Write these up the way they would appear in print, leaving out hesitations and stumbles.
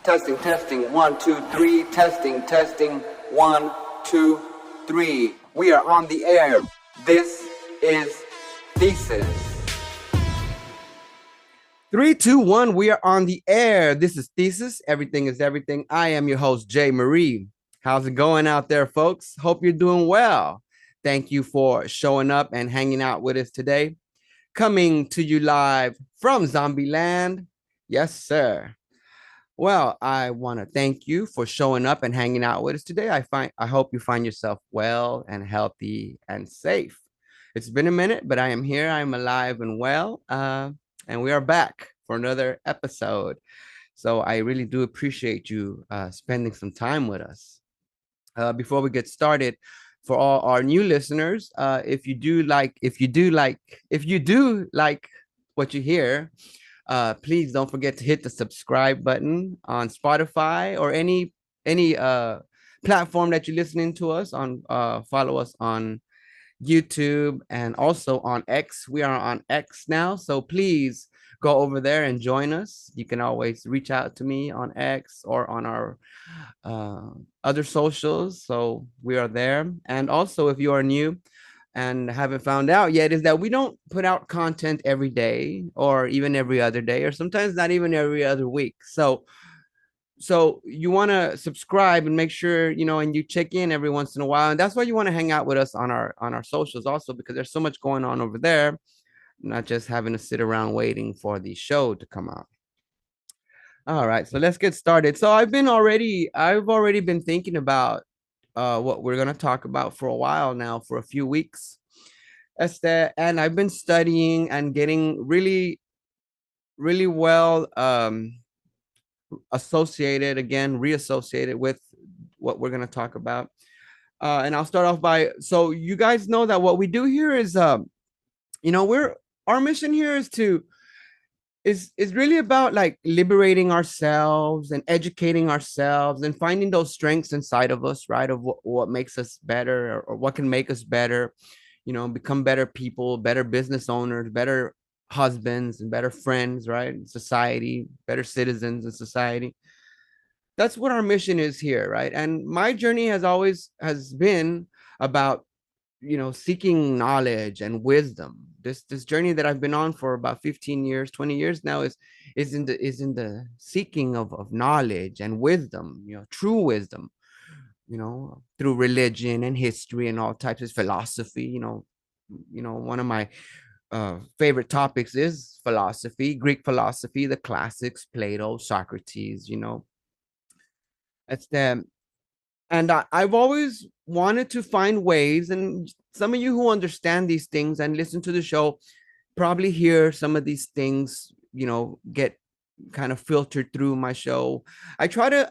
Testing, testing, 1, 2, 3, testing, testing, 1, 2, 3. We are on the air. This is Thesis. 3, 2, 1. We are on the air. This is Thesis. Everything is everything. I am your host, Jay Marie. How's it going out there, folks? Hope you're doing well. Thank you for showing up and hanging out with us today. Coming to you live from Zombie Land. Yes, sir. Well, I want to thank you for showing up and hanging out with us today. I hope you find yourself well and healthy and safe. It's been a minute, but I am here. I'm alive and well. And we are back for another episode. So I really do appreciate you spending some time with us. Before we get started, for all our new listeners, if you do like what you hear, please don't forget to hit the subscribe button on Spotify or any platform that you're listening to us on. Follow us on YouTube and also on X. We are on X now, so please go over there and join us. You can always reach out to me on X or on our other socials. So we are there. And also, if you are new and haven't found out yet, is that we don't put out content every day or even every other day, or sometimes not even every other week. So you want to subscribe and make sure, and you check in every once in a while. And that's why you want to hang out with us on our socials also, because there's so much going on over there, not just having to sit around waiting for the show to come out. All right, so let's get started. So I've already been thinking about what we're going to talk about for a while now, for a few weeks. And I've been studying and getting really, really well reassociated with what we're going to talk about. And I'll start off so you guys know that what we do here is, our mission here is really about like liberating ourselves and educating ourselves and finding those strengths inside of us, right? Of what makes us better, or what can make us better, become better people, better business owners, better husbands and better friends, right? Society, better citizens in society. That's what our mission is here, right? And my journey has been about, seeking knowledge and wisdom. This journey that I've been on for about 15 years, 20 years now is in the seeking of knowledge and wisdom, true wisdom, through religion and history and all types of philosophy. One of my favorite topics is philosophy, Greek philosophy, the classics, Plato, Socrates. It's them. And I've always wanted to find ways, and some of you who understand these things and listen to the show probably hear some of these things, get kind of filtered through my show. I try to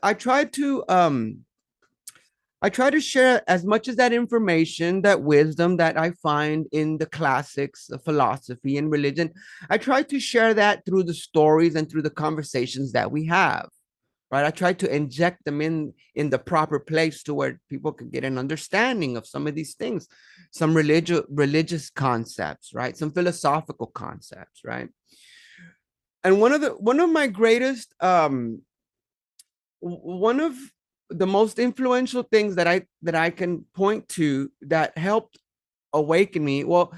share as much as that information, that wisdom that I find in the classics of philosophy and religion. I try to share that through the stories and through the conversations that we have. Right? I try to inject them in the proper place to where people can get an understanding of some of these things, some religious concepts, right? Some philosophical concepts, right? And one of my greatest, one of the most influential things that I can point to that helped awaken me. Well,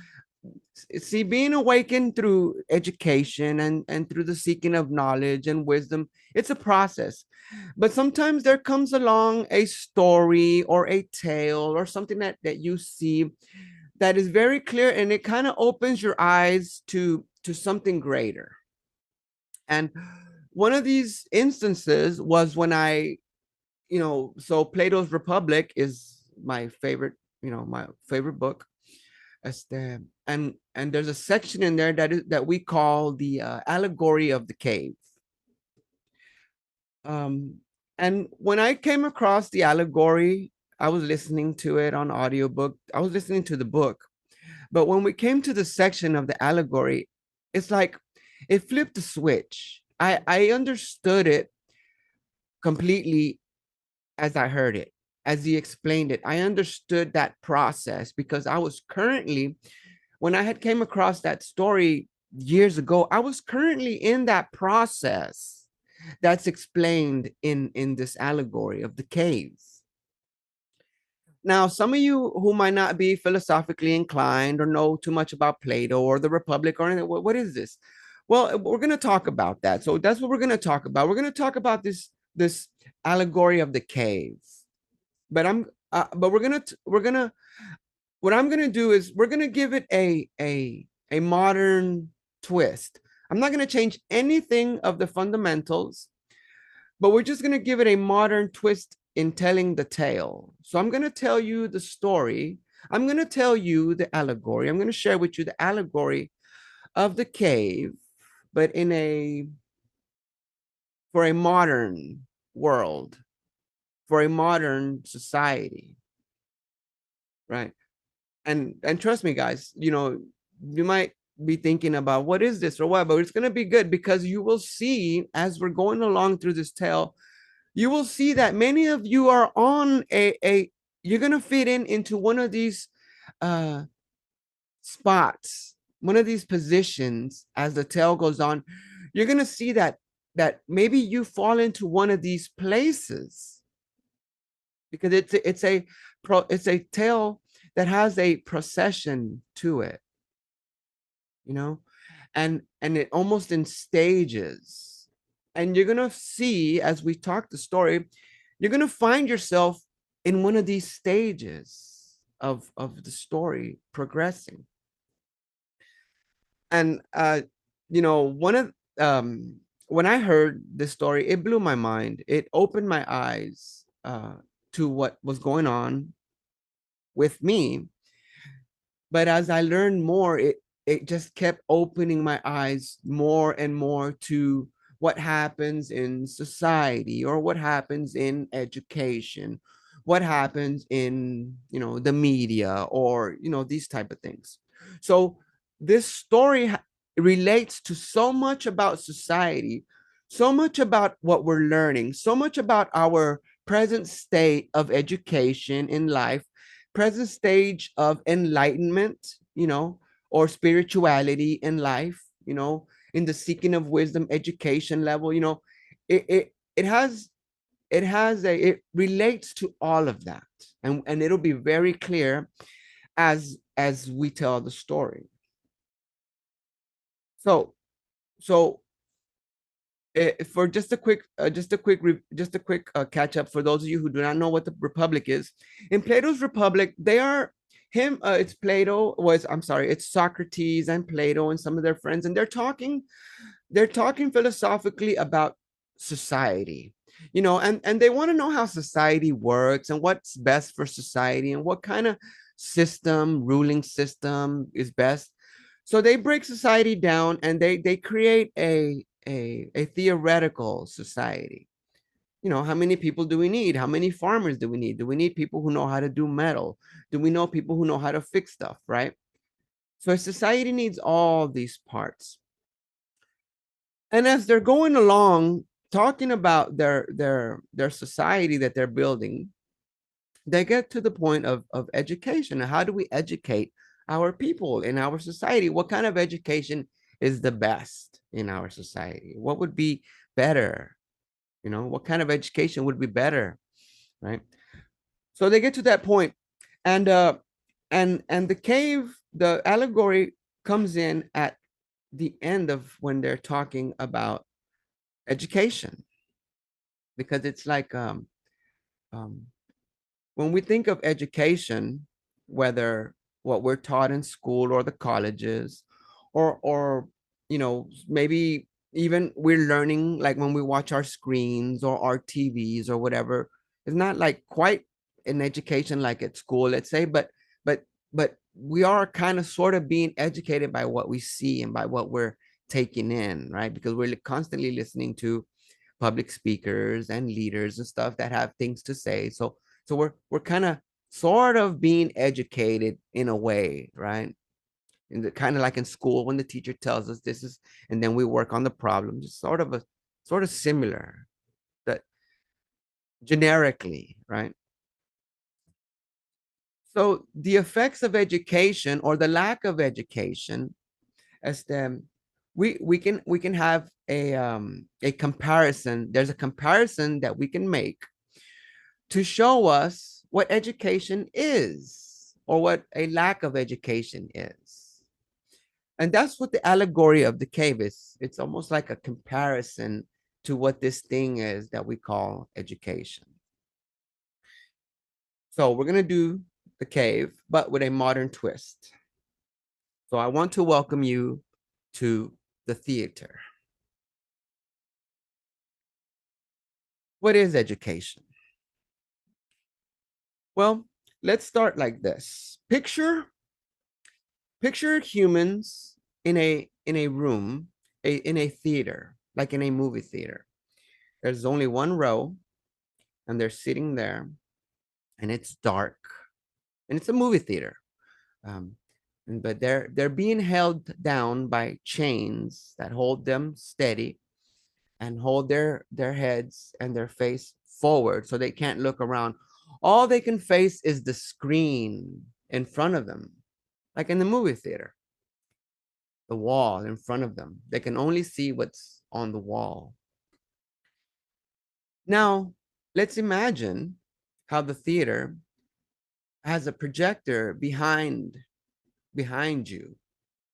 see, being awakened through education and through the seeking of knowledge and wisdom, it's a process. But sometimes there comes along a story or a tale or something that you see that is very clear, and it kind of opens your eyes to something greater. And one of these instances was when so Plato's Republic is my favorite, my favorite book. And there's a section in there that we call the allegory of the cave. And when I came across the allegory, I was listening to it on audiobook. I was listening to the book. But when we came to the section of the allegory, it's like it flipped the switch. I understood it completely as I heard it, as he explained it. I understood that process because I was currently, when I had came across that story years ago, I was currently in that process. that's explained in this allegory of the cave. Now, some of you who might not be philosophically inclined or know too much about Plato or the Republic or anything, what is this? Well, we're going to talk about that. So that's what we're going to talk about. We're going to talk about this allegory of the cave. But we're gonna what I'm gonna do is we're gonna give it a modern twist. I'm not gonna change anything of the fundamentals, but we're just going to give it a modern twist in telling the tale. So I'm going to tell you the story. I'm going to tell you the allegory. I'm going to share with you the allegory of the cave, but in a for a modern world, for a modern society, right? And trust me, guys, you might be thinking about what is this or what, but it's going to be good because you will see as we're going along through this tale, you will see that many of you are on a you're going to fit into one of these uh spots, one of these positions as the tale goes on. You're going to see that maybe you fall into one of these places because it's a tale that has a procession to it, you know, and it almost in stages. And you're going to see as we talk the story, you're going to find yourself in one of these stages of the story progressing. And one of when I heard this story, it blew my mind. It opened my eyes to what was going on with me. But as I learned more, it just kept opening my eyes more and more to what happens in society or what happens in education, what happens in the media or these type of things. So this story relates to so much about society, so much about what we're learning, so much about our present state of education in life, present stage of enlightenment, or spirituality in life, in the seeking of wisdom, education level, it relates to all of that. And it'll be very clear as we tell the story. So for just a quick catch up for those of you who do not know what the Republic is. In Plato's Republic, they are it's Plato was I'm sorry, it's Socrates and Plato and some of their friends, and they're talking philosophically about society, and they want to know how society works and what's best for society and what kind of ruling system is best. So they break society down and they create a theoretical society. How many people do we need? How many farmers do we need? Do we need people who know how to do metal? Do we know people who know how to fix stuff, right? So a society needs all these parts. And as they're going along talking about their society that they're building, they get to the point of education. How do we educate our people in our society? What kind of education is the best in our society? What would be better? What kind of education would be better, right? So they get to that point, and and the allegory comes in at the end of when they're talking about education, because it's like um when we think of education, whether what we're taught in school or the colleges, or maybe even we're learning like when we watch our screens or our TVs or whatever, it's not like quite an education like at school, let's say, but but we are kind of sort of being educated by what we see and by what we're taking in, right? Because we're constantly listening to public speakers and leaders and stuff that have things to say. So we're kind of sort of being educated in a way, right? In the kind of like in school when the teacher tells us this is, and then we work on the problem, just sort of similar, that generically, right? So the effects of education or the lack of education, as we can have a comparison. There's a comparison that we can make to show us what education is or what a lack of education is. And that's what the allegory of the cave is. It's almost like a comparison to what this thing is that we call education. So we're going to do the cave, but with a modern twist. So I want to welcome you to the theater. What is education? Well, let's start like this. Picture humans in a room, in a theater, like in a movie theater. There's only one row, and they're sitting there, and it's dark, and it's a movie theater. Um, but they're being held down by chains that hold them steady and hold their heads and their face forward so they can't look around. All they can face is the screen in front of them, like in the movie theater, the wall in front of them. They can only see what's on the wall. Now, let's imagine how the theater has a projector behind you.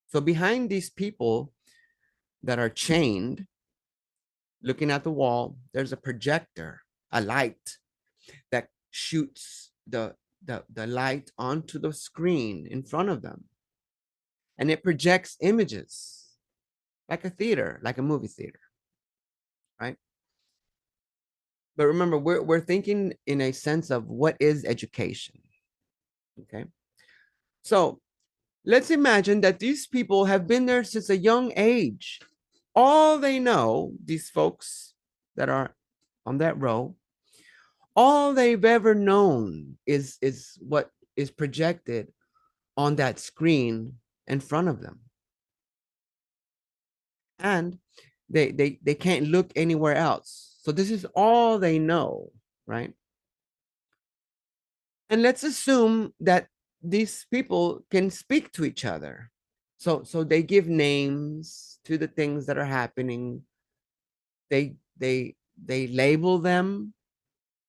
So behind these people that are chained, looking at the wall, there's a projector, a light that shoots the light onto the screen in front of them. And it projects images like a theater, like a movie theater, right? But remember, we're thinking in a sense of what is education, okay? So let's imagine that these people have been there since a young age. All they know, these folks that are on that row, all they've ever known is what is projected on that screen in front of them. And they can't look anywhere else. So this is all they know, right? And let's assume that these people can speak to each other. So they give names to the things that are happening. They label them,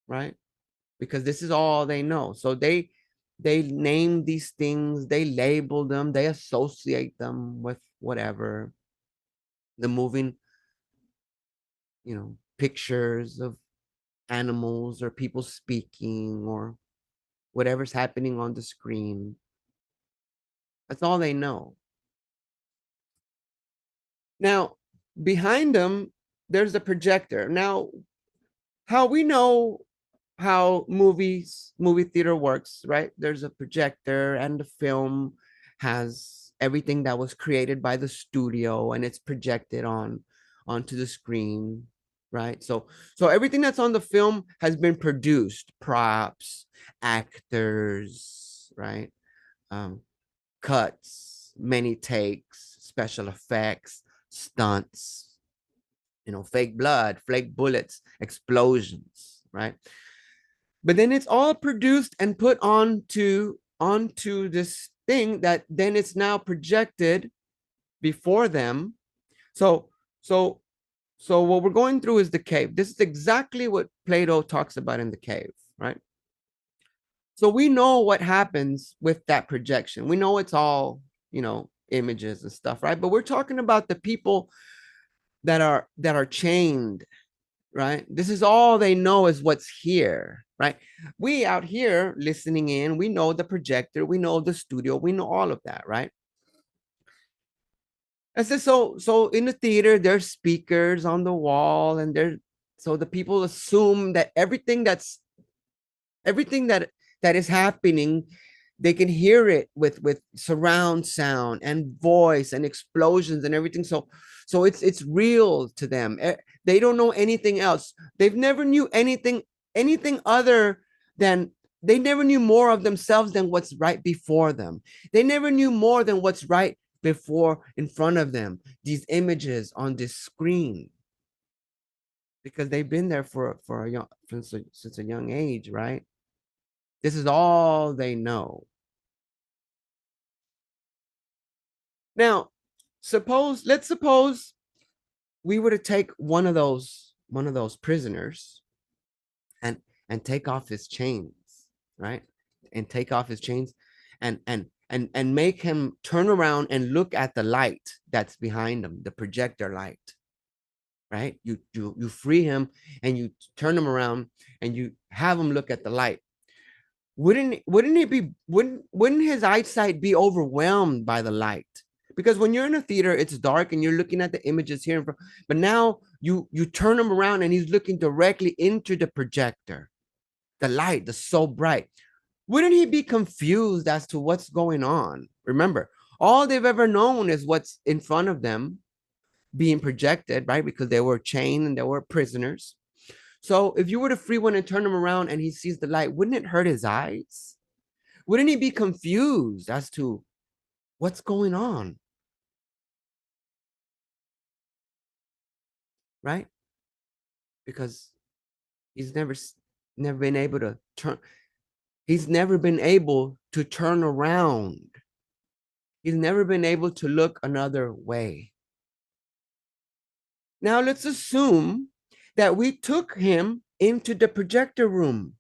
right? Because this is all they know. So they name these things, they label them, they associate them with whatever. The moving, pictures of animals or people speaking or whatever's happening on the screen. That's all they know. Now, behind them, there's a projector. Now, how we know how movie theater works, right? There's a projector, and the film has everything that was created by the studio, and it's projected onto the screen, right? So everything that's on the film has been produced, props, actors, right? um Cuts, many takes, special effects, stunts, fake blood, fake bullets, explosions, right? But then it's all produced and put onto this thing that then it's now projected before them. So so so what we're going through is the cave. This is exactly what Plato talks about in the cave, right? So we know what happens with that projection. We know it's all, images and stuff, right? But we're talking about the people that are chained, right? This is all they know is what's here, right? We out here listening in, we know the projector, we know the studio, we know all of that, right? I said, so in the theater, there's speakers on the wall, and so the people assume that everything that is happening, they can hear it with surround sound and voice and explosions and everything. So it's real to them. They don't know anything else. They've never knew anything other than they never knew more of themselves than what's right before them. They never knew more than what's right before in front of them, these images on this screen, because they've been there for a young since a young age, right? This is all they know. Now, Let's suppose we were to take one of those prisoners and take off his chains, right? And take off his chains and make him turn around and look at the light that's behind him, the projector light, right? You free him and you turn him around and you have him look at the light. Wouldn't his eyesight be overwhelmed by the light? Because when you're in a theater, it's dark and you're looking at the images here, but now you turn him around and he's looking directly into the projector, the light, the so bright. Wouldn't he be confused as to what's going on? Remember, all they've ever known is what's in front of them being projected, right? Because they were chained and they were prisoners. So if you were to free one and turn him around and he sees the light, wouldn't it hurt his eyes? Wouldn't he be confused as to what's going on? Right? Because he's never been able to turn. He's never been able to turn around. He's never been able to look another way. Now let's assume that we took him into the projector room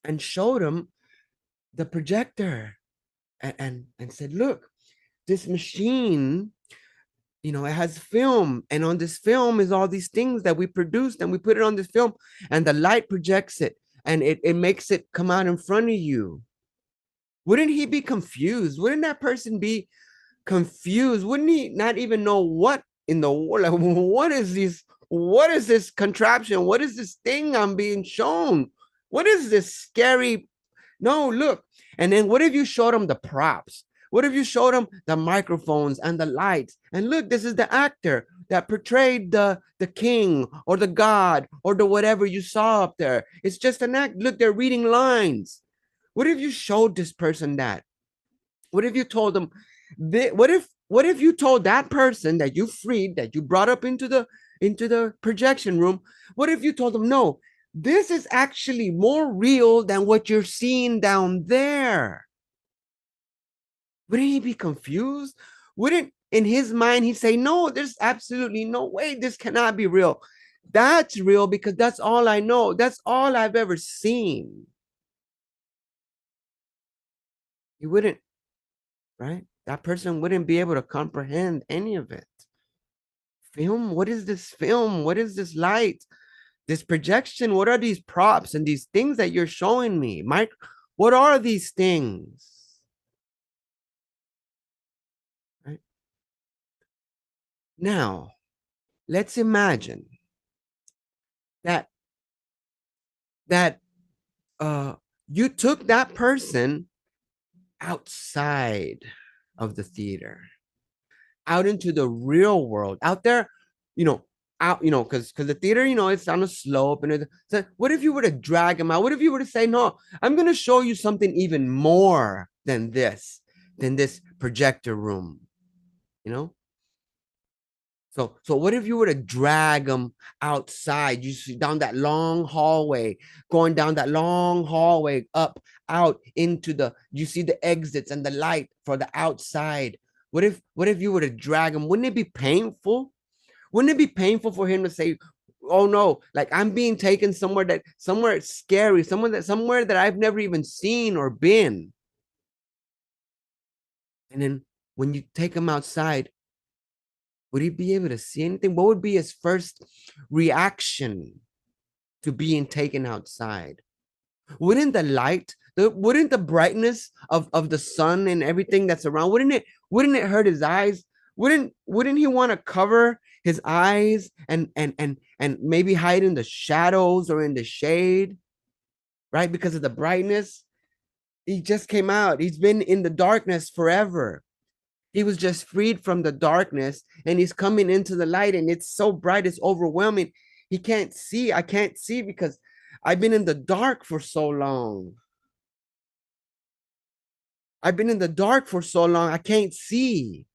and showed him the projector and said, look, this machine, it has film, and on this film is all these things that we produced, and we put it on this film, and the light projects it, and it makes it come out in front of you. Wouldn't he be confused? Wouldn't that person be confused? Wouldn't he not even know what in the world, like, what is this contraption? What is this thing I'm being shown? What is this scary? No, look. And then what if you showed him the props? What if you showed him the microphones and the lights? And look, this is the actor that portrayed the king or the god or the whatever you saw up there. It's just an act. Look, they're reading lines. What if you showed this person that? What if you told them, what if you told that person that you freed, that you brought up into the projection room, what if you told them, no, this is actually more real than what you're seeing down there? Wouldn't he be confused? Wouldn't in his mind he say, no, there's absolutely no way, this cannot be real. That's real because that's all I know. That's all I've ever seen. He wouldn't, right? That person wouldn't be able to comprehend any of it. Film? What is this film? What is this light? This projection? What are these props and these things that you're showing me? Mike, what are these things? Right? Now, let's imagine that you took that person outside of the theater, out into the real world, out there, out, because the theater, it's on a slope, and so what if you were to drag him out? What if you were to say, no, I'm going to show you something even more than this projector room, you know? So what if you were to drag them outside? You see down that long hallway, going down that long hallway, up, out into you see the exits and the light for the outside. What if you were to drag him? Wouldn't it be painful? Wouldn't it be painful for him to say, oh no, like I'm being taken somewhere scary, somewhere that I've never even seen or been. And then when you take him outside, would he be able to see anything? What would be his first reaction to being taken outside? Wouldn't the light, wouldn't the brightness of the sun and everything that's around, wouldn't it hurt his eyes? Wouldn't he want to cover his eyes and maybe hide in the shadows or in the shade, right? Because of the brightness. He just came out. He's been in the darkness forever. He was just freed from the darkness and he's coming into the light, and it's so bright, it's overwhelming. He can't see. I can't see because I've been in the dark for so long. I've been in the dark for so long. I can't see.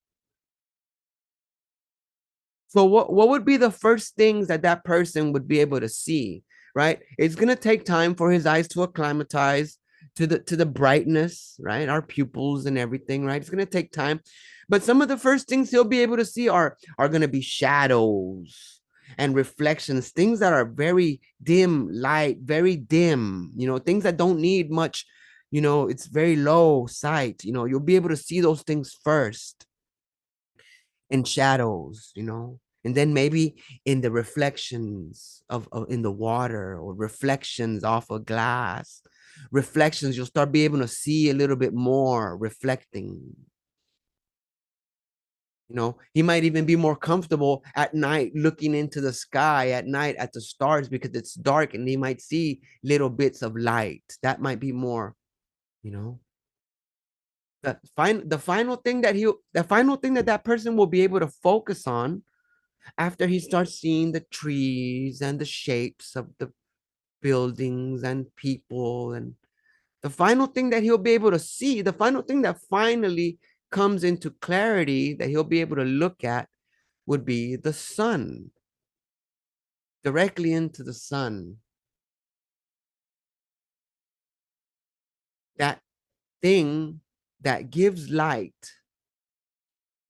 So what would be the first things that person would be able to see, right? It's going to take time for his eyes to acclimatize, to the brightness, right? Our pupils and everything, right? It's going to take time. But some of the first things he'll be able to see are going to be shadows and reflections, things that are very dim light, very dim, things that don't need much, it's very low sight. You'll be able to see those things first in shadows, and then maybe in the reflections of in the water, or reflections off of glass, reflections, you'll start being able to see a little bit more reflecting. He might even be more comfortable at night looking into the sky at night at the stars, because it's dark and he might see little bits of light. That might be more, you know the final thing that that person will be able to focus on after he starts seeing the trees and the shapes of the buildings and people, and the final thing that he'll be able to see, the final thing that finally comes into clarity that he'll be able to look at, would be the sun, directly into the sun. That thing that gives light,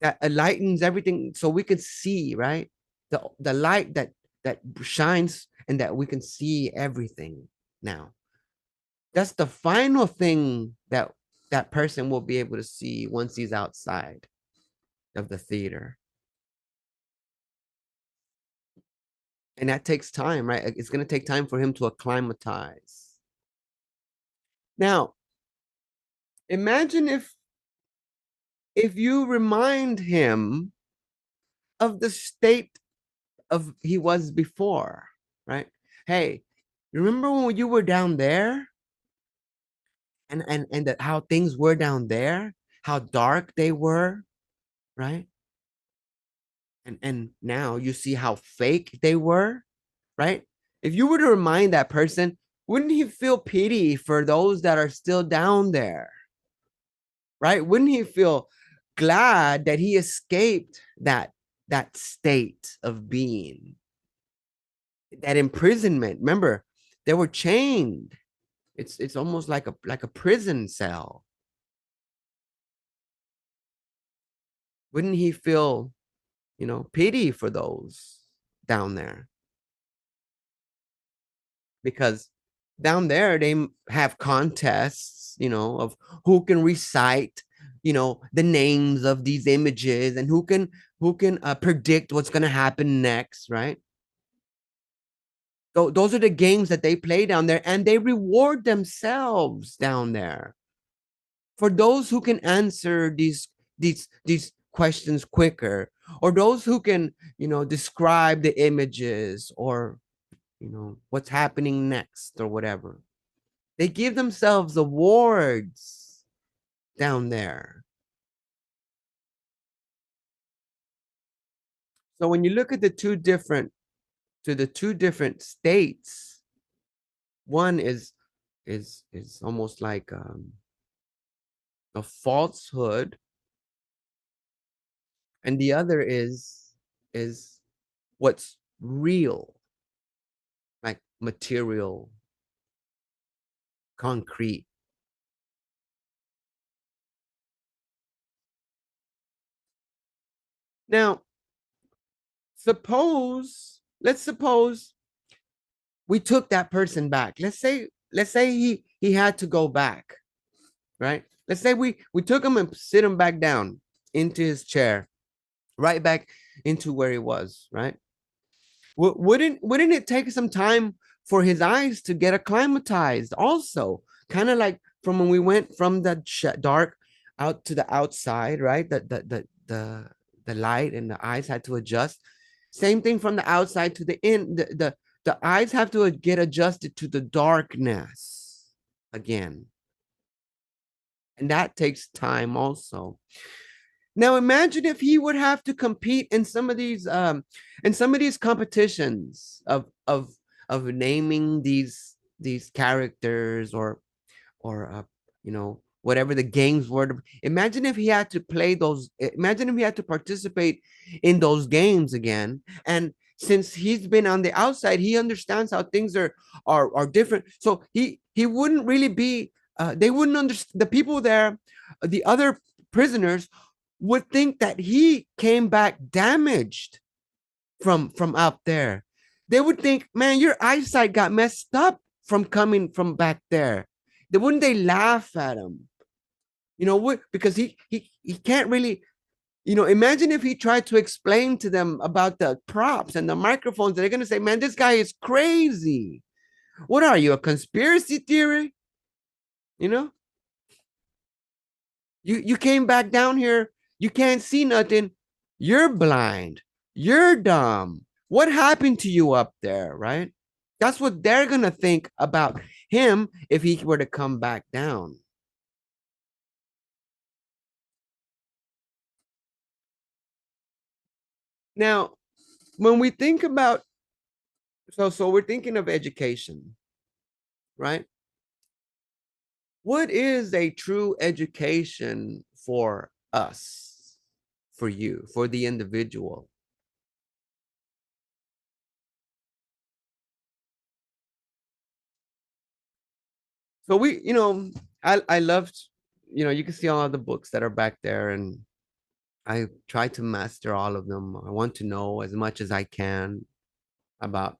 that enlightens everything so we can see, right? The light that shines and that we can see everything now. That's the final thing that that person will be able to see once he's outside of the theater. And that takes time, right? It's going to take time for him to acclimatize. Now, imagine if you remind him of the state of he was before, right? Hey, remember when you were down there, and how things were down there, how dark they were, right? And now you see how fake they were, right? If you were to remind that person, wouldn't he feel pity for those that are still down there, right? Wouldn't he feel glad that he escaped that state of being, that imprisonment? Remember, they were chained. It's almost like a prison cell. Wouldn't he feel, pity for those down there? Because down there they have contests, of who can recite, the names of these images, and who can predict what's going to happen next, right? So those are the games that they play down there, and they reward themselves down there for those who can answer these questions quicker, or those who can, describe the images, or what's happening next, or whatever. They give themselves awards down there. So when you look at the two different states, one is almost like a falsehood, and the other is what's real, like material, concrete. Now, let's suppose we took that person back. Let's say he had to go back, right? Let's say we took him and sit him back down into his chair, right back into where he was, right? Wouldn't it take some time for his eyes to get acclimatized also? Kind of like from when we went from the dark out to the outside, right? The light and the eyes had to adjust. Same thing from the outside to the in. The eyes have to get adjusted to the darkness again, and that takes time also. Now imagine if he would have to compete in some of these competitions of naming these characters, or whatever the games were. Imagine if he had to play those. Imagine if he had to participate in those games again. And since he's been on the outside, he understands how things are different. So he wouldn't really be they wouldn't understand. The people there, the other prisoners, would think that he came back damaged from out there. They would think, man, your eyesight got messed up from coming from back there. They wouldn't they laugh at him? What? Because he can't really. Imagine if he tried to explain to them about the props and the microphones. They're gonna say, man, this guy is crazy. What are you, a conspiracy theory? You know, you came back down here, you can't see nothing, you're blind, you're dumb. What happened to you up there, right? That's what they're gonna think about him if he were to come back down. Now, when we think about so we're thinking of education, right? What is a true education for us, for you, for the individual? So I loved, you can see all of the books that are back there, and I try to master all of them. I want to know as much as I can about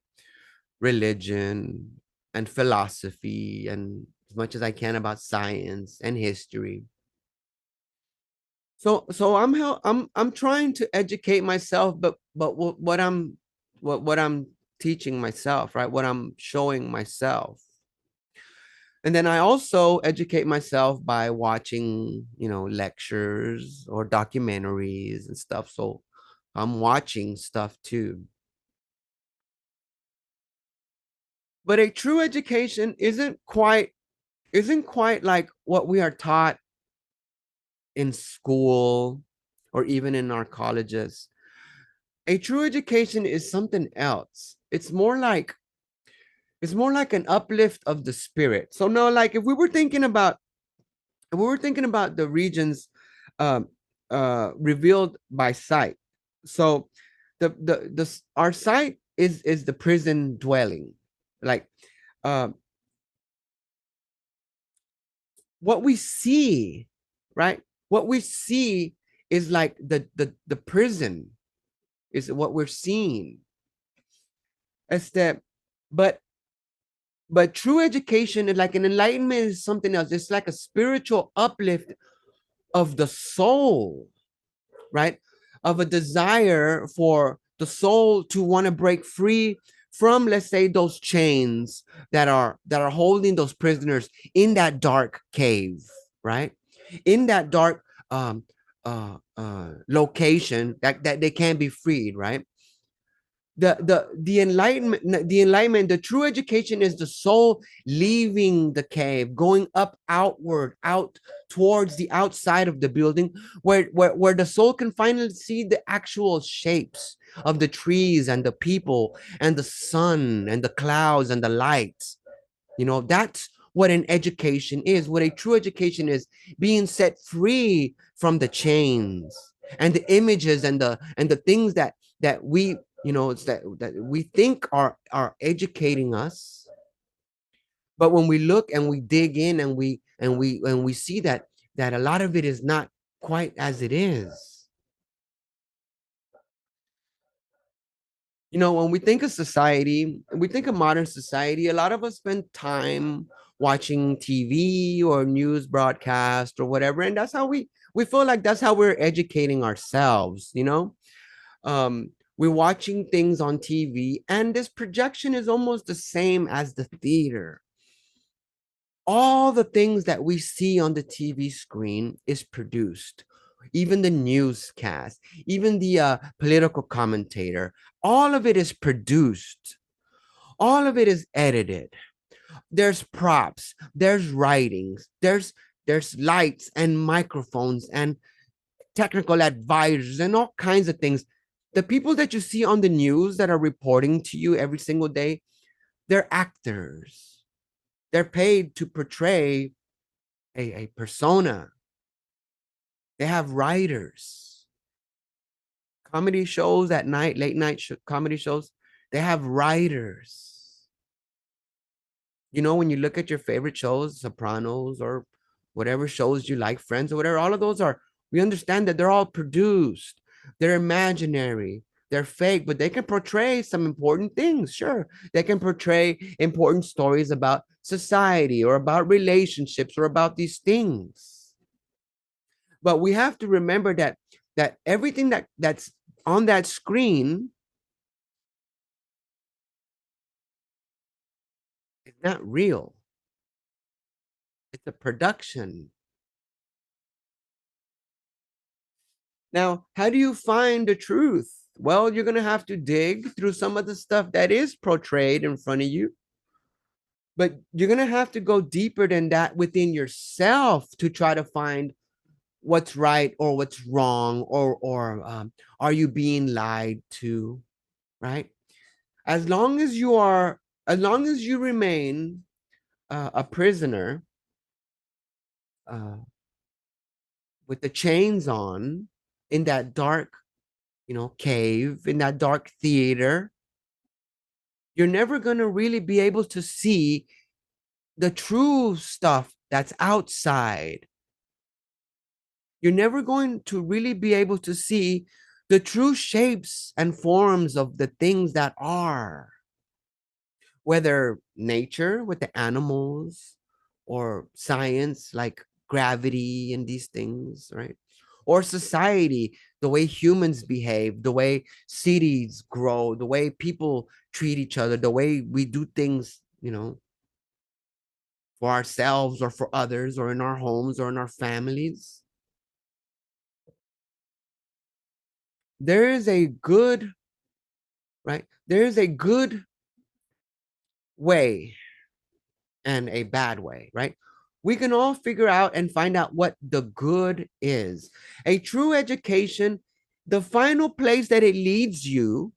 religion and philosophy, and as much as I can about science and history. So I'm trying to educate myself, but what I'm teaching myself, right? What I'm showing myself. And then I also educate myself by watching, lectures or documentaries and stuff. So I'm watching stuff too. But a true education isn't quite like what we are taught in school or even in our colleges. A true education is something else. It's more like an uplift of the spirit. So no, like if we were thinking about the regions um revealed by sight. So the our sight is the prison dwelling. Like uh, what we see, right? What we see is like the prison is what we're seeing. It's that, but true education is like an enlightenment is something else. It's like a spiritual uplift of the soul, right? Of a desire for the soul to want to break free from, let's say, those chains that are holding those prisoners in that dark cave, right? In that dark location that they can't be freed, right? The enlightenment, the true education is the soul leaving the cave, going up outward, out towards the outside of the building, where the soul can finally see the actual shapes of the trees and the people and the sun and the clouds and the lights. That's what an education is. What a true education is: being set free from the chains and the images and the things that we it's that we think are educating us. But when we look and we dig in and we see that a lot of it is not quite as it is. When we think of society, we think of modern society, a lot of us spend time watching TV or news broadcast or whatever, and that's how we feel like that's how we're educating ourselves. We're watching things on TV, and this projection is almost the same as the theater. All the things that we see on the TV screen is produced. Even the newscast, even the political commentator, all of it is produced. All of it is edited. There's props, there's writings, there's lights and microphones and technical advisors and all kinds of things. The people that you see on the news that are reporting to you every single day, they're actors. They're paid to portray a persona. They have writers. Comedy shows at night, late night comedy shows, they have writers. When you look at your favorite shows, Sopranos or whatever shows you like, Friends or whatever, all of those are, we understand that they're all produced, they're imaginary, they're fake, but they can portray some important things. Sure. They can portray important stories about society or about relationships or about these things. But we have to remember that everything that's on that screen is not real. It's a production. Now, how do you find the truth? Well, you're going to have to dig through some of the stuff that is portrayed in front of you, but you're going to have to go deeper than that within yourself to try to find what's right or what's wrong, or are you being lied to, right? As long as you are, as long as you remain a prisoner uh, with the chains on in that dark, cave, in that dark theater, you're never going to really be able to see the true stuff that's outside. You're never going to really be able to see the true shapes and forms of the things that are, whether nature with the animals or science like gravity and these things, right? Or society, the way humans behave, the way cities grow, the way people treat each other, the way we do things, for ourselves or for others or in our homes or in our families. There is a good, right? There is a good way and a bad way, right? We can all figure out and find out what the good is. A true education, the final place that it leads you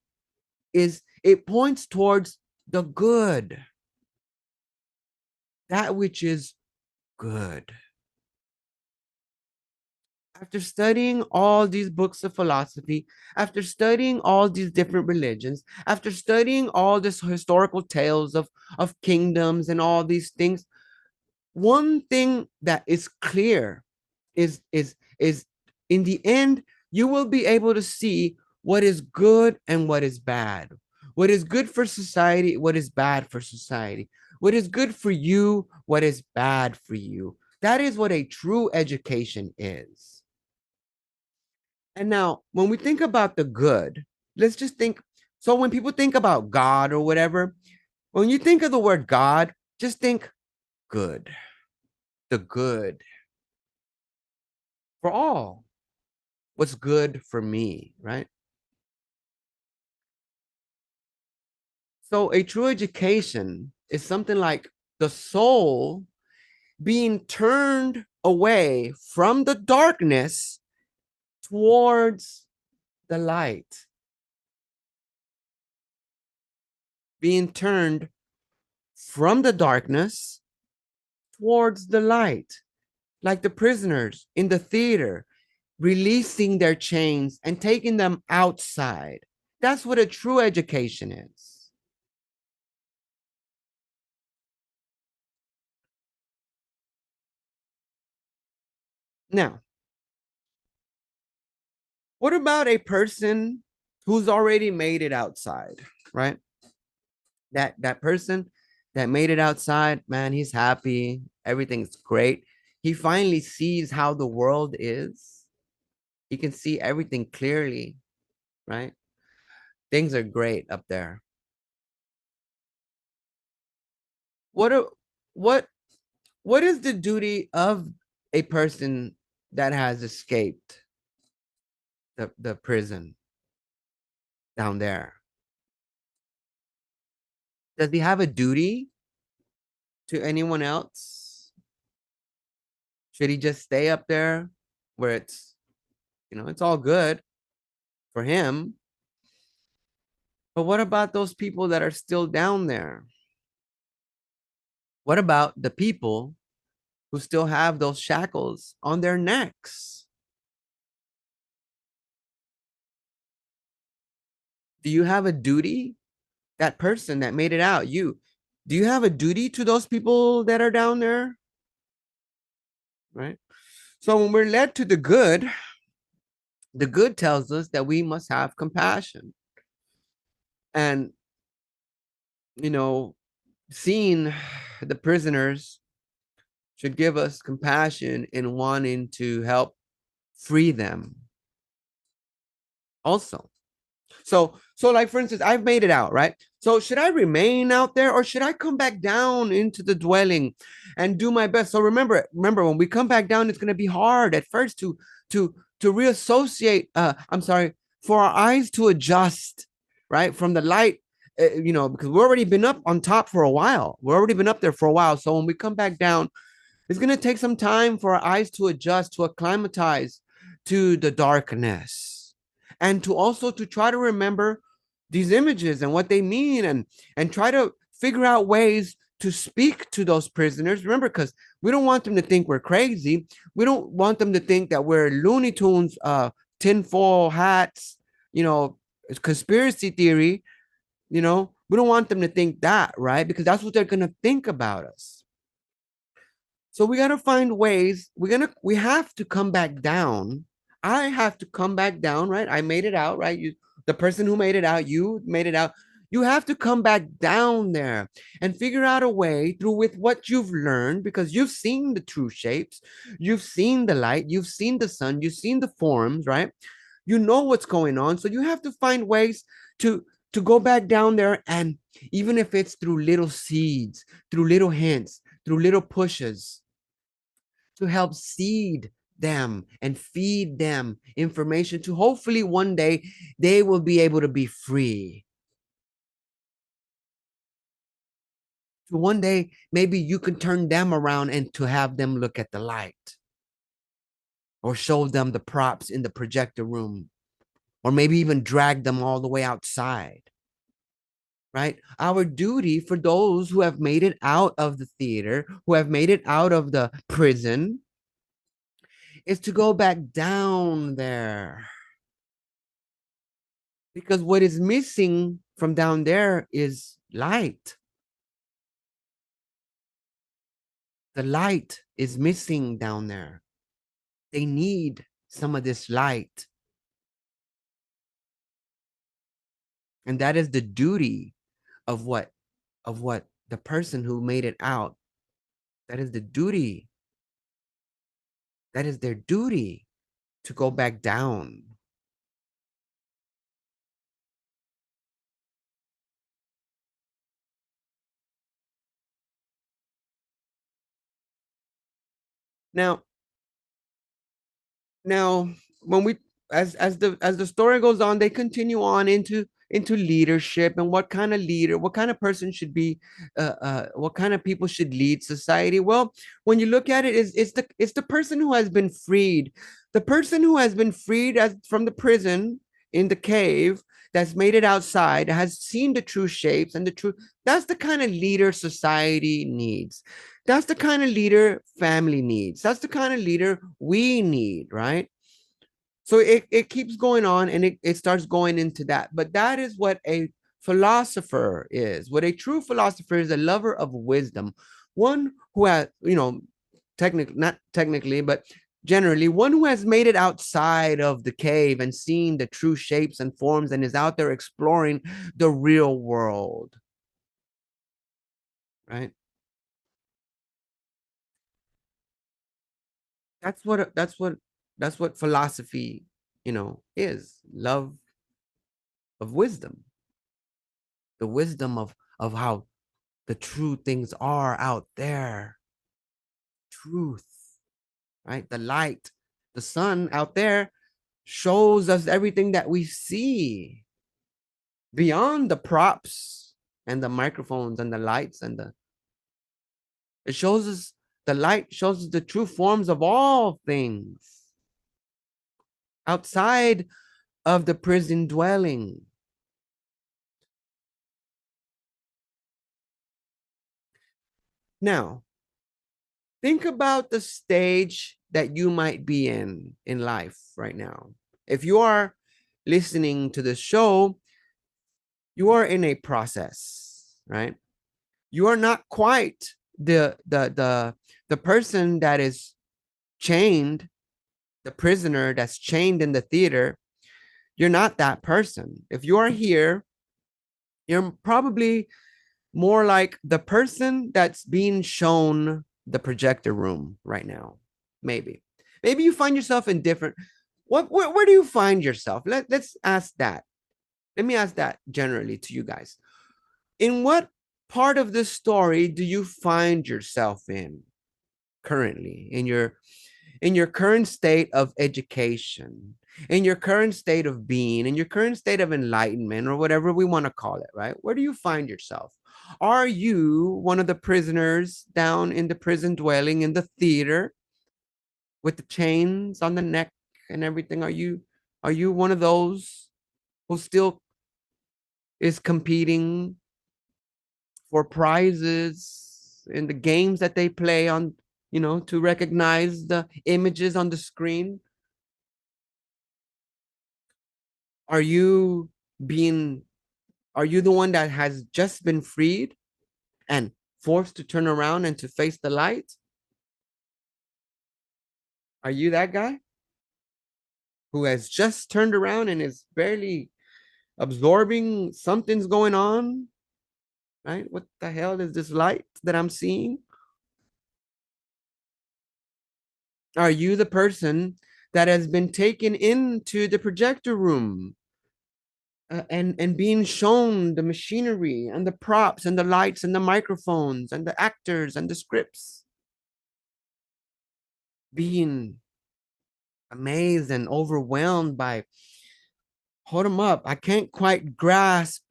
is it points towards the good, that which is good. After studying all these books of philosophy, after studying all these different religions, after studying all these historical tales of kingdoms and all these things, one thing that is clear is in the end, you will be able to see what is good and what is bad, what is good for society, what is bad for society, what is good for you, what is bad for you. That is what a true education is. And now, when we think about the good, let's just think. So, when people think about God or whatever, when you think of the word God, just think good, the good for all, what's good for me, right? So, a true education is something like the soul being turned away from the darkness towards the light, being turned from the darkness towards the light, like the prisoners in the theater, releasing their chains and taking them outside. That's what a true education is. Now, what about a person who's already made it outside, right? That person that made it outside, man, he's happy, everything's great. He finally sees how the world is. He can see everything clearly, right? Things are great up there. What a, what what is the duty of a person that has escaped the prison down there? Does he have a duty to anyone else? Should he just stay up there where it's all good for him? But what about those people that are still down there? What about the people who still have those shackles on their necks? Do you have a duty? That person that made it out, you, Do you have a duty to those people that are down there? Right. So when we're led to the good tells us that we must have compassion. And, you know, seeing the prisoners should give us compassion in wanting to help free them also. So like for instance, I've made it out, right? So should I remain out there or should I come back down into the dwelling and do my best? So remember when we come back down, it's going to be hard at first to reassociate. I'm sorry, for our eyes to adjust, right, from the light. Because we've already been up on top for a while. We've already been up there for a while. So when we come back down, it's going to take some time for our eyes to adjust, to acclimatize to the darkness, and to also to try to remember these images and what they mean, and try to figure out ways to speak to those prisoners. Remember, because we don't want them to think we're crazy. We don't want them to think that we're Looney Tunes, tinfoil hats, conspiracy theory. We don't want them to think that, right? Because that's what they're going to think about us. So we got to find ways. We have to come back down. I have to come back down, right? I made it out, right? The person who made it out, you made it out. You have to come back down there and figure out a way through with what you've learned, because you've seen the true shapes, you've seen the light, you've seen the sun, you've seen the forms, right? You know what's going on. So you have to find ways to go back down there, and even if it's through little seeds, through little hints, through little pushes, to help seed them and feed them information to hopefully one day they will be able to be free. So one day, maybe you can turn them around and to have them look at the light, or show them the props in the projector room, or maybe even drag them all the way outside. Right? Our duty for those who have made it out of the theater, who have made it out of the prison, is to go back down there. Because what is missing from down there is light. The light is missing down there. They need some of this light. And that is the duty of what the person who made it out, that is the duty. That is their duty, to go back down. Now, now when we as the story goes on, they continue on into leadership, and what kind of leader, what kind of person should be, what kind of people should lead society. Well, when you look at it, it's the person who has been freed, the person who has been freed from the prison in the cave, that's made it outside, has seen the true shapes and the true. That's the kind of leader society needs. That's the kind of leader family needs. That's the kind of leader we need, right? So it keeps going on, and it starts going into that. But that is what a philosopher is. What a true philosopher is: a lover of wisdom, one who has, technically, not technically, but generally, one who has made it outside of the cave and seen the true shapes and forms, and is out there exploring the real world, right? That's what philosophy, is: love of wisdom, the wisdom of how the true things are out there. Truth, right? The light, the sun out there shows us everything that we see beyond the props and the microphones and the lights and it shows us, the light shows us the true forms of all things outside of the prison dwelling. Now, think about the stage that you might be in life right now. If you are listening to the show, you are in a process, right? You are not quite the person that is chained, the prisoner that's chained in the theater. You're not that person. If you are here, you're probably more like the person that's being shown the projector room right now. Maybe. Maybe you find yourself in different. Where do you find yourself? Let's ask that. Let me ask that generally to you guys. In what part of the story do you find yourself in currently in your current state of education, in your current state of being, in your current state of enlightenment, or whatever we want to call it, right? Where do you find yourself? Are you one of the prisoners down in the prison dwelling in the theater with the chains on the neck and everything? Are you one of those who still is competing for prizes in the games that they play on, to recognize the images on the screen? Are you being, are you the one that has just been freed and forced to turn around and to face the light? Are you that guy who has just turned around and is barely absorbing something's going on? Right? What the hell is this light that I'm seeing? Are you the person that has been taken into the projector room and being shown the machinery and the props and the lights and the microphones and the actors and the scripts, being amazed and overwhelmed by, hold them up, I can't quite grasp,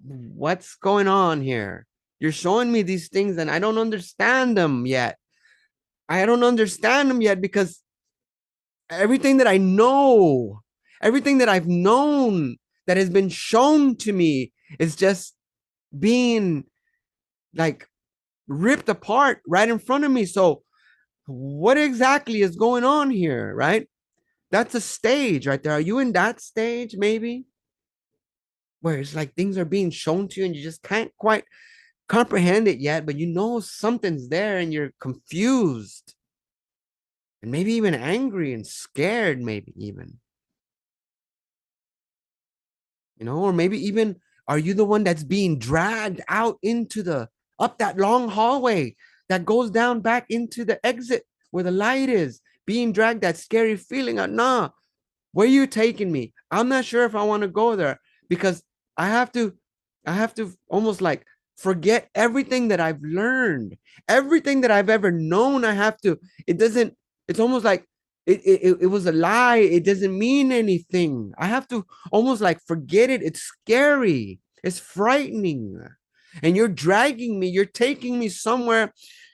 what's going on here. You're showing me these things and I don't understand them yet. I don't understand them yet because everything that I know, everything that I've known that has been shown to me is just being like ripped apart right in front of me. So, what exactly is going on here, right? That's a stage right there. Are you in that stage, maybe? Where it's like things are being shown to you and you just can't quite comprehend it yet, but you know something's there and you're confused and maybe even angry and scared, maybe even, or maybe even, are you the one that's being dragged out into up that long hallway that goes down back into the exit where the light is, being dragged, that scary feeling of, nah, where are you taking me? I'm not sure if I want to go there because I have to, I have to almost like forget everything that I've learned, everything that I've ever known. I have to, it doesn't, it's almost like it was a lie. It doesn't mean anything. I have to almost like forget it. It's scary. It's frightening. And you're dragging me, you're taking me somewhere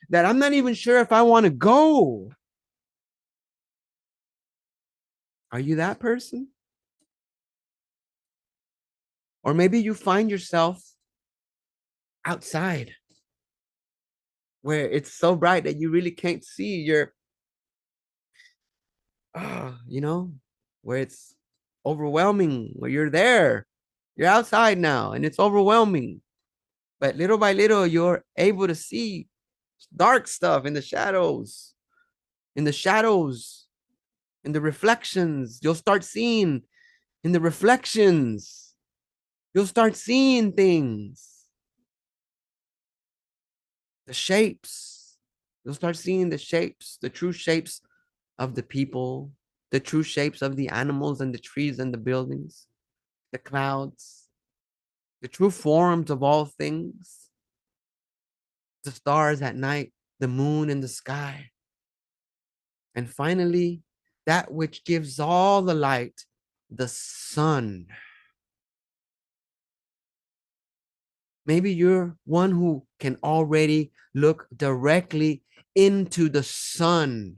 that I'm not even sure if I want to go. Are you that person? Or maybe you find yourself outside where it's so bright that you really can't see your, you know, where it's overwhelming, where you're there. You're outside now and it's overwhelming. But little by little, you're able to see dark stuff in the shadows, in the shadows, in the reflections. You'll start seeing in the reflections. You'll start seeing things, the shapes. You'll start seeing the shapes, the true shapes of the people, the true shapes of the animals and the trees and the buildings, the clouds, the true forms of all things, the stars at night, the moon in the sky. And finally, that which gives all the light, the sun. Maybe you're one who can already look directly into the sun.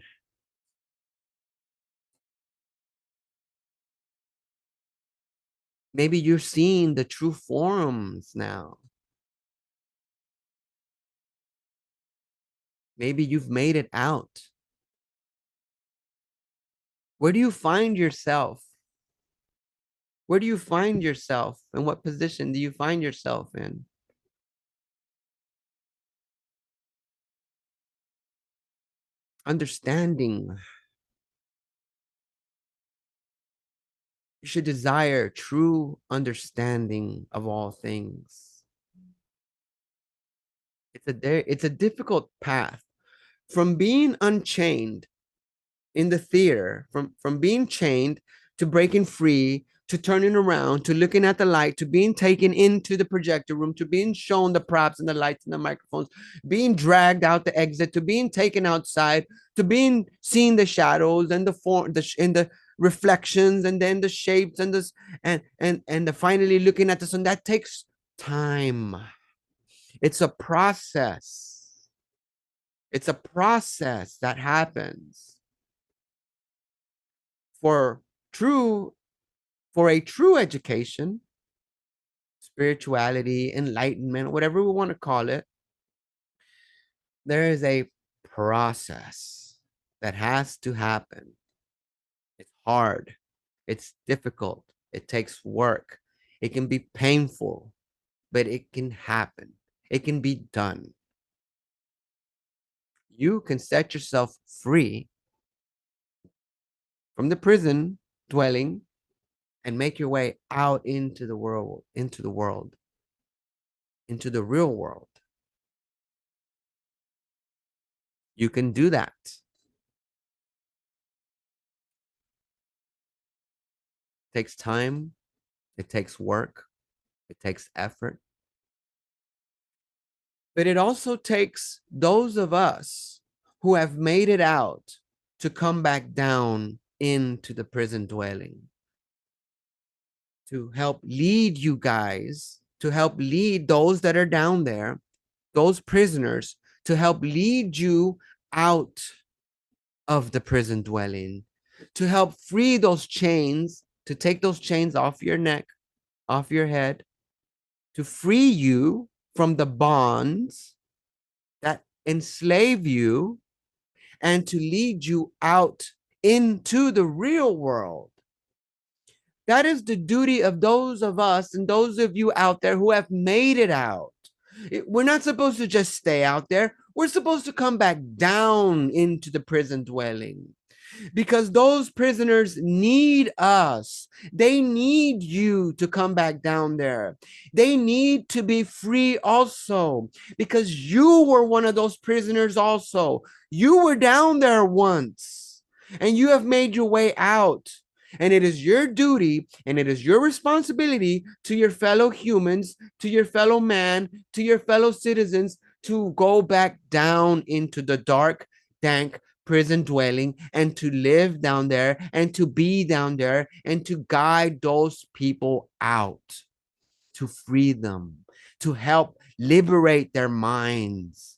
Maybe you're seeing the true forms now. Maybe you've made it out. Where do you find yourself? Where do you find yourself? In what position do you find yourself in? understanding. You should desire true understanding of all things. It's a difficult path from being unchained in the theater, from being chained to breaking free to turning around to looking at the light to being taken into the projector room to being shown the props and the lights and the microphones, being dragged out the exit to being taken outside to being seeing the shadows and the form the reflections and then the shapes and this and the finally looking at the sun. That takes time. It's a process. It's a process that happens for true for a true education, spirituality, enlightenment, whatever we want to call it. There is a process that has to happen. It's hard. It's difficult. It takes work. It can be painful, but it can happen. It can be done. You can set yourself free from the prison dwelling and make your way out into the world, into the world, into the real world. You can do that. It takes time, it takes work, it takes effort. But it also takes those of us who have made it out to come back down into the prison dwelling, to help lead you guys, to help lead those that are down there, those prisoners, to help lead you out of the prison dwelling, to help free those chains, to take those chains off your neck, off your head, to free you from the bonds that enslave you and to lead you out into the real world. That is the duty of those of us and those of you out there who have made it out. We're not supposed to just stay out there. We're supposed to come back down into the prison dwelling because those prisoners need us. They need you to come back down there. They need to be free also because you were one of those prisoners also. You were down there once and you have made your way out. And it is your duty and it is your responsibility to your fellow humans, to your fellow man, to your fellow citizens to go back down into the dark, dank prison dwelling and to live down there and to be down there and to guide those people out, to free them, to help liberate their minds,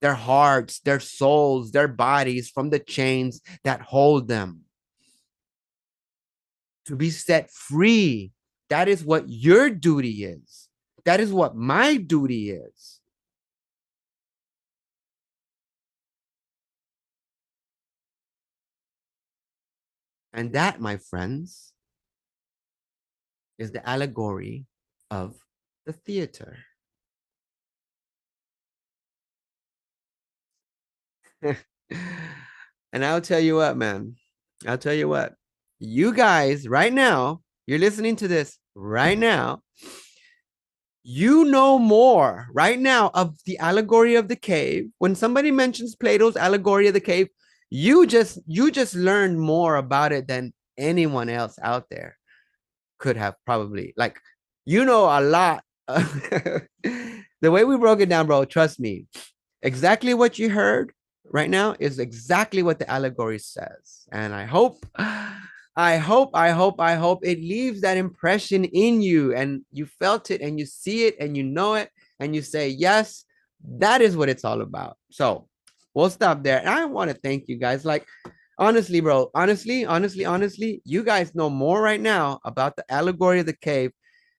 their hearts, their souls, their bodies from the chains that hold them. To be set free. That is what your duty is. That is what my duty is. And that, my friends, is the allegory of the theater. And I'll tell you what, man. I'll tell you what. You guys, right now, you're listening to this right now. You know more right now of the allegory of the cave. When somebody mentions Plato's allegory of the cave, you just learned more about it than anyone else out there could have probably. Like, you know a lot. The way we broke it down, bro, trust me, exactly what you heard right now is exactly what the allegory says. And I hope it leaves that impression in you and you felt it and you see it and you know it and you say, yes, that is what it's all about. So we'll stop there. And I want to thank you guys. Like, honestly, bro, honestly, you guys know more right now about the allegory of the cave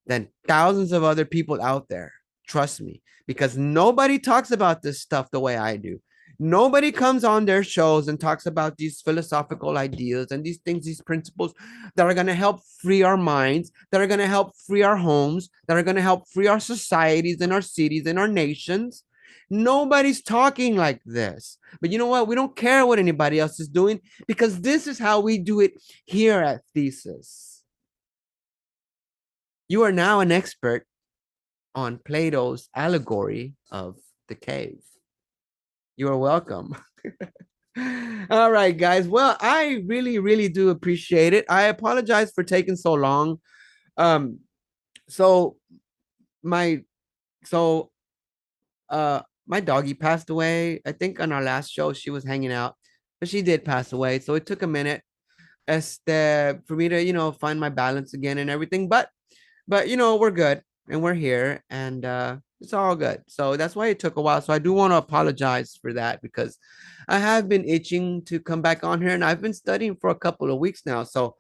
than thousands of other people out there. Trust me, because nobody talks about this stuff the way I do. Nobody comes on their shows and talks about these philosophical ideas and these things, these principles that are going to help free our minds, that are going to help free our homes, that are going to help free our societies and our cities and our nations. Nobody's talking like this. But you know what? We don't care what anybody else is doing because this is how we do it here at Thesis. You are now an expert on Plato's allegory of the cave. You are welcome. All right, guys. Well, I really, really do appreciate it. I apologize for taking so long. Um, so my so my doggy passed away. I think on our last show she was hanging out, but she did pass away. So it took a minute for me to, find my balance again and everything. But we're good and we're here and it's all good. So that's why it took a while. So I do want to apologize for that because I have been itching to come back on here and I've been studying for a couple of weeks now. So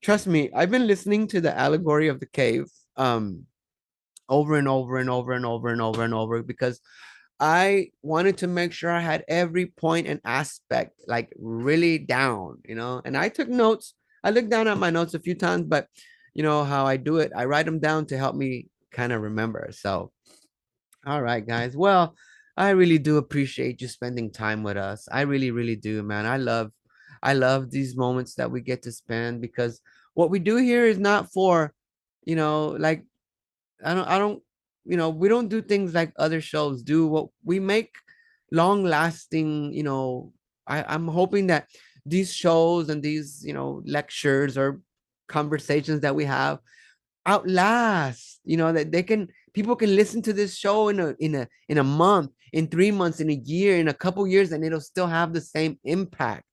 trust me, I've been listening to the allegory of the cave over and over and over and over and over and over because I wanted to make sure I had every point and aspect like really down, and I took notes. I looked down at my notes a few times, but you know how I do it. I write them down to help me kind of remember. So, all right, guys. Well, I really do appreciate you spending time with us. I really, really do, man. I love these moments that we get to spend because what we do here is not for, like I don't, we don't do things like other shows do. What we make long lasting, I'm hoping that these shows and these, lectures or conversations that we have outlast, that people can listen to this show in a month, in 3 months, in a year, in a couple years, and it'll still have the same impact.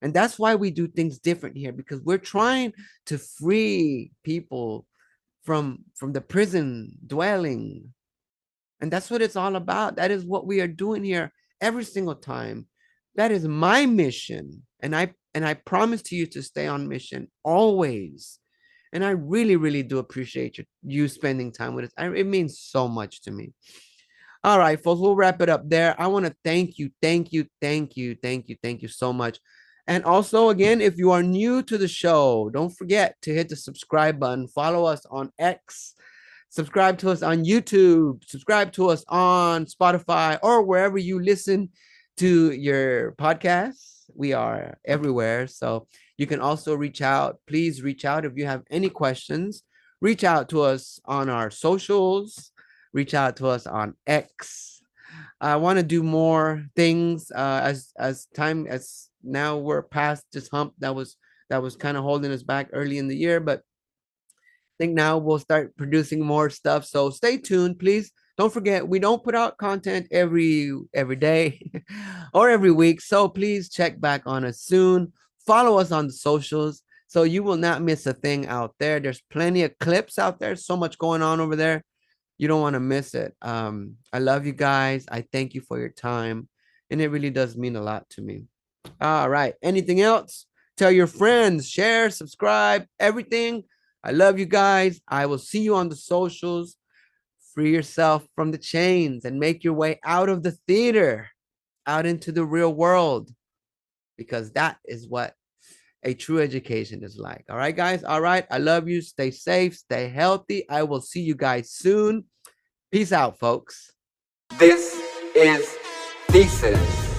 And that's why we do things different here because we're trying to free people from the prison dwelling, and that's what it's all about. That is what we are doing here every single time. That is my mission, and I promise to you to stay on mission always. And I really, really do appreciate you spending time with us. It means so much to me. All right, folks, we'll wrap it up there. I want to thank you, thank you, thank you, thank you, thank you so much. And also, again, if you are new to the show, don't forget to hit the subscribe button. Follow us on X. Subscribe to us on YouTube. Subscribe to us on Spotify or wherever you listen to your podcasts. We are everywhere. So you can also reach out. Please reach out if you have any questions. Reach out to us on our socials. Reach out to us on X. I want to do more things as now we're past this hump that was kind of holding us back early in the year, but I think now we'll start producing more stuff. So stay tuned, please. Don't forget, we don't put out content every day or every week. So please check back on us soon. Follow us on the socials so you will not miss a thing out there. There's plenty of clips out there. So much going on over there. You don't want to miss it. I love you guys. I thank you for your time. And it really does mean a lot to me. All right. Anything else? Tell your friends, share, subscribe, everything. I love you guys. I will see you on the socials. Free yourself from the chains and make your way out of the theater, out into the real world, because that is what a true education is like. All right, guys. All right. I love you. Stay safe. Stay healthy. I will see you guys soon. Peace out, folks. This is Thesis.